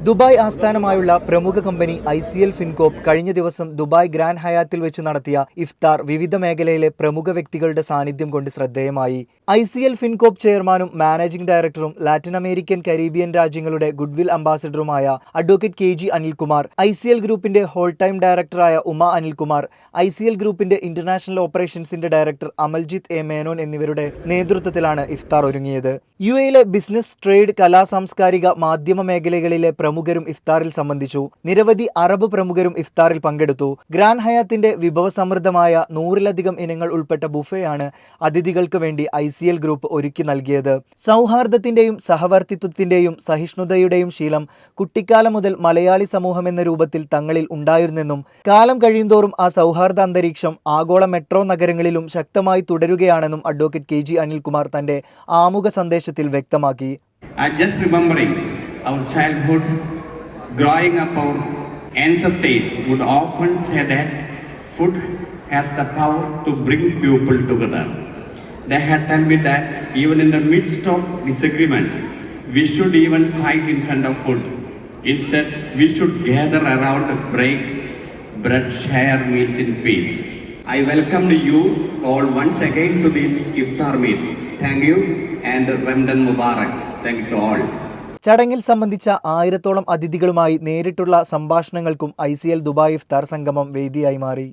Dubai ആസ്ഥാനമായുള്ള പ്രമുഖ company ICL Fincorp കഴിഞ്ഞ ദിവസം ദുബായ് ഗ്രാൻഡ് ഹയാത്തിൽ വെച്ച് നടത്തിയ ഇഫ്താർ വിവിധ മേഖലയിലെ പ്രമുഖ വ്യക്തികളുടെ സാന്നിധ്യം കൊണ്ട് ശ്രദ്ധേയമായി. ICL ഫിൻകോപ്പ് ചെയർമാനും മാനേജിംഗ് ഡയറക്ടറും ലാറ്റിൻ അമേരിക്കൻ കരീബിയൻ രാജ്യങ്ങളുടെ ഗുഡ്വിൽ അംബാസഡറുമായ അഡ്വക്കേറ്റ് KG അനിൽകുമാർ, ICL ഗ്രൂപ്പിന്റെ ഹോൾ ടൈം ഡയറക്ടറായ ഉമ അനിൽകുമാർ, ICL ഗ്രൂപ്പിന്റെ ഇന്റർനാഷണൽ ഓപ്പറേഷൻസിന്റെ ഡയറക്ടർ അമൽജിത്ത് A മേനോൻ എന്നിവരുടെ നേതൃത്വത്തിലാണ് ഇഫ്താർ ഒരുങ്ങിയത്. UAE ബിസിനസ്, ട്രേഡ്, കലാ, സാംസ്കാരിക, മാധ്യമ മേഖലകളിലെ പ്രമുഖരും ഇഫ്താറിൽ സംബന്ധിച്ചു. നിരവധി അറബ് പ്രമുഖരും ഇഫ്താറിൽ പങ്കെടുത്തു. ഗ്രാൻഡ് ഹയാത്തിന്റെ വിഭവസമൃദ്ധമായ 100-ലധികം ഇനങ്ങൾ ഉൾപ്പെട്ട ബുഫയാണ് അതിഥികൾക്ക് വേണ്ടി ICL ഗ്രൂപ്പ് ഒരുക്കി നൽകിയത്. സൗഹാർദ്ദത്തിന്റെയും സഹവർത്തിത്വത്തിന്റെയും സഹിഷ്ണുതയുടെയും ശീലം കുട്ടിക്കാലം മുതൽ മലയാളി സമൂഹമെന്ന രൂപത്തിൽ തങ്ങളിൽ ഉണ്ടായിരുന്നെന്നും കാലം കഴിയുന്തോറും ആ സൗഹാർദ്ദ അന്തരീക്ഷം ആഗോള മെട്രോ നഗരങ്ങളിലും ശക്തമായി തുടരുകയാണെന്നും അഡ്വക്കേറ്റ് KG അനിൽകുമാർ തന്റെ ആമുഖ സന്ദേശത്തിൽ വ്യക്തമാക്കി. Our childhood, growing up, our ancestors would often say that food has the power to bring people together. They had told me that even in the midst of disagreements, we should even fight in front of food. Instead, we should gather around, break bread, share meals in peace. I welcome you all once again to this iftar meal. Thank you and Ramadan Mubarak. Thank you to all. ചടങ്ങിൽ സംബന്ധിച്ച 1000-ഓളം അതിഥികളുമായി നേരിട്ടുള്ള സംഭാഷണങ്ങൾക്കും ICL Dubai ഇഫ്താർ സംഗമം വേദിയായി മാറി.